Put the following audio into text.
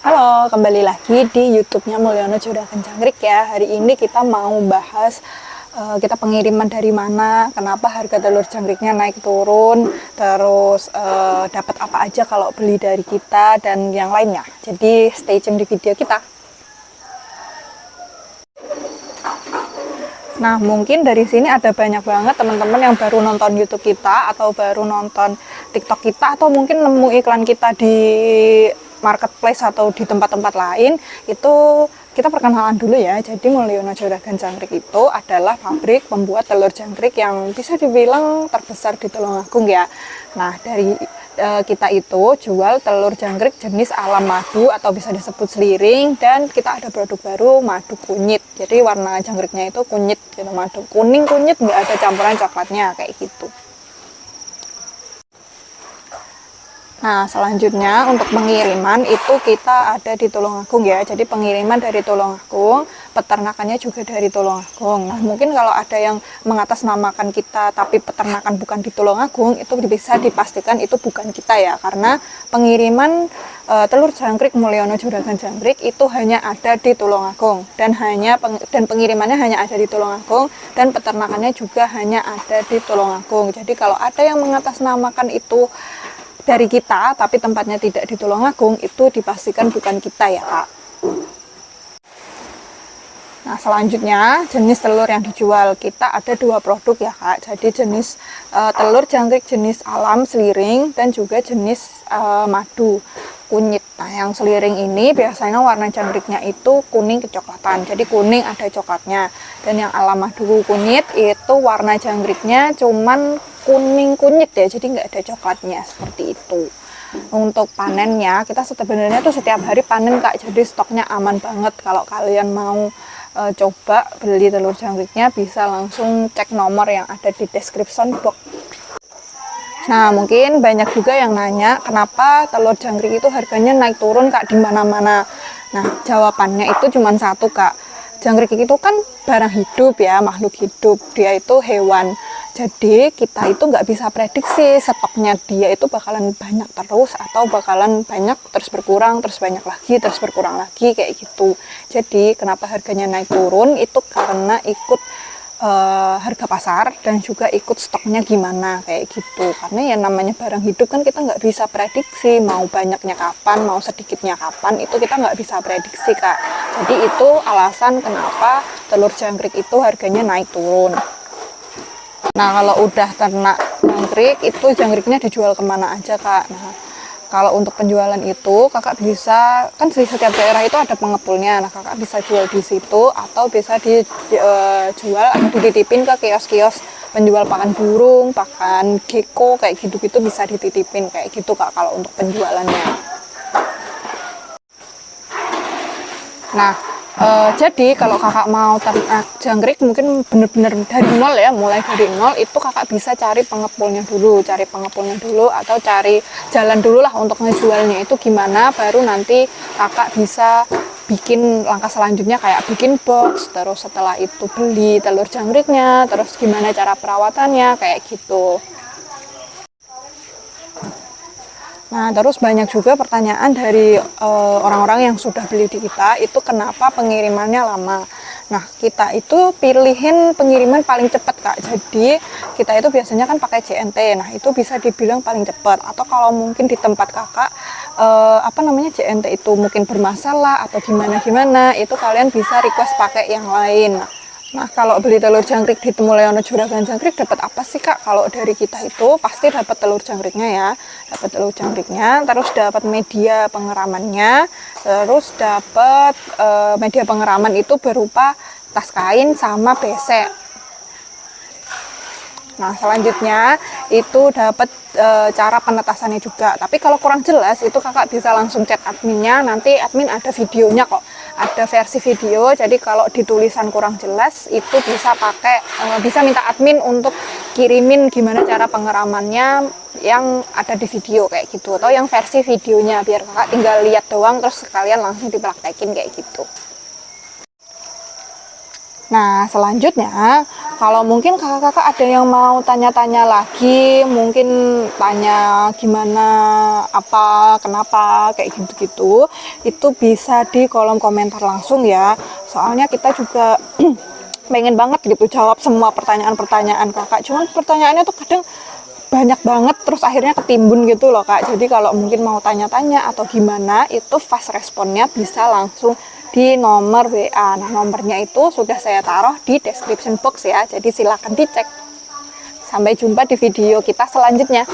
Halo, kembali lagi di YouTube-nya Mulyono Juragan Jangkrik ya. Hari ini kita mau bahas kita pengiriman dari mana, kenapa harga telur jangkriknya naik turun, terus dapat apa aja kalau beli dari kita dan yang lainnya. Jadi stay tune di video kita. Nah, mungkin dari sini ada banyak banget teman-teman yang baru nonton YouTube kita atau baru nonton TikTok kita atau mungkin nemu iklan kita di marketplace atau di tempat-tempat lain. Itu kita perkenalan dulu ya. Jadi Mulyono Juragan Jangkrik itu adalah pabrik pembuat telur jangkrik yang bisa dibilang terbesar di Tulungagung ya. Nah, dari kita itu jual telur jangkrik jenis alam madu atau bisa disebut seliring, dan kita ada produk baru madu kunyit. Jadi warna jangkriknya itu kunyit gitu, madu kuning kunyit, nggak ada campuran coklatnya kayak gitu. Nah, selanjutnya untuk pengiriman itu kita ada di Tulungagung ya. Jadi pengiriman dari Tulungagung, peternakannya juga dari Tulungagung. Nah, mungkin kalau ada yang mengatasnamakan kita tapi peternakan bukan di Tulungagung, itu bisa dipastikan itu bukan kita ya. Karena pengiriman telur jangkrik Mulyono Juragan Jangkrik itu hanya ada di Tulungagung, dan pengirimannya hanya ada di Tulungagung, dan peternakannya juga hanya ada di Tulungagung. Jadi kalau ada yang mengatasnamakan itu dari kita tapi tempatnya tidak di Tulungagung, itu dipastikan bukan kita ya Kak. Nah, selanjutnya jenis telur yang dijual kita ada dua produk ya Kak. Jadi jenis telur jangkrik jenis alam seliring dan juga jenis madu kunyit. Nah, yang seliring ini biasanya warna jangkriknya itu kuning kecoklatan, jadi kuning ada coklatnya. Dan yang alam madu kunyit itu warna jangkriknya cuman kuning kunyit ya, jadi nggak ada coklatnya seperti itu. Untuk panennya kita sebenarnya tuh setiap hari panen Kak, jadi stoknya aman banget. Kalau kalian mau coba beli telur jangkriknya bisa langsung cek nomor yang ada di description box. Nah, mungkin banyak juga yang nanya kenapa telur jangkrik itu harganya naik turun Kak di mana-mana. Nah, jawabannya itu cuma satu Kak. Jangkrik itu kan barang hidup ya, makhluk hidup. Dia itu hewan. Jadi kita itu nggak bisa prediksi stoknya dia itu bakalan banyak terus atau bakalan banyak terus berkurang, terus banyak lagi, terus berkurang lagi kayak gitu. Jadi kenapa harganya naik turun itu karena ikut harga pasar dan juga ikut stoknya gimana kayak gitu. Karena yang namanya barang hidup kan kita nggak bisa prediksi mau banyaknya kapan, mau sedikitnya kapan, itu kita nggak bisa prediksi Kak. Jadi itu alasan kenapa telur jangkrik itu harganya naik turun. Nah, kalau udah ternak jangkrik, itu jangkriknya dijual kemana aja Kak. Nah, kalau untuk penjualan itu kakak bisa, kan di setiap daerah itu ada pengepulnya. Nah, kakak bisa jual di situ atau bisa dijual atau dititipin ke kios-kios penjual pakan burung, pakan gecko kayak gitu-gitu, bisa dititipin kayak gitu Kak kalau untuk penjualannya. Nah, jadi kalau kakak mau ternak jangkrik mungkin bener-bener dari nol ya, mulai dari nol, itu kakak bisa cari pengepulnya dulu atau cari jalan dulu lah untuk ngejualnya itu gimana, baru nanti kakak bisa bikin langkah selanjutnya kayak bikin box, terus setelah itu beli telur jangkriknya, terus gimana cara perawatannya kayak gitu. Nah, terus banyak juga pertanyaan dari orang-orang yang sudah beli di kita, itu kenapa pengirimannya lama. Nah, kita itu pilihin pengiriman paling cepat Kak. Jadi, kita itu biasanya kan pakai JNT. Nah, itu bisa dibilang paling cepat. Atau kalau mungkin di tempat Kakak JNT itu mungkin bermasalah atau gimana-gimana, itu kalian bisa request pakai yang lain. Nah, kalau beli telur jangkrik di Mulyono Juragan Jangkrik dapat apa sih Kak? Kalau dari kita itu pasti dapat telur jangkriknya ya, dapat telur jangkriknya, terus dapat media pengeramannya, terus dapat media pengeraman itu berupa tas kain sama besek. Nah, selanjutnya itu dapat cara penetasannya juga. Tapi kalau kurang jelas itu kakak bisa langsung chat adminnya, nanti admin ada videonya kok. Ada versi video, jadi kalau di tulisan kurang jelas itu bisa minta admin untuk kirimin gimana cara pengeramannya yang ada di video kayak gitu, atau yang versi videonya biar kakak tinggal lihat doang terus sekalian langsung dipraktekin kayak gitu. Nah, selanjutnya, kalau mungkin kakak-kakak ada yang mau tanya-tanya lagi, mungkin tanya gimana, apa, kenapa, kayak gitu-gitu, itu bisa di kolom komentar langsung ya. Soalnya kita juga pengen banget gitu jawab semua pertanyaan-pertanyaan kakak. Cuman pertanyaannya tuh kadang banyak banget, terus akhirnya ketimbun gitu loh kak. Jadi kalau mungkin mau tanya-tanya atau gimana, itu fast responnya bisa langsung di nomor WA. Nah, nomornya itu sudah saya taruh di description box ya, jadi silakan dicek. Sampai jumpa di video kita selanjutnya.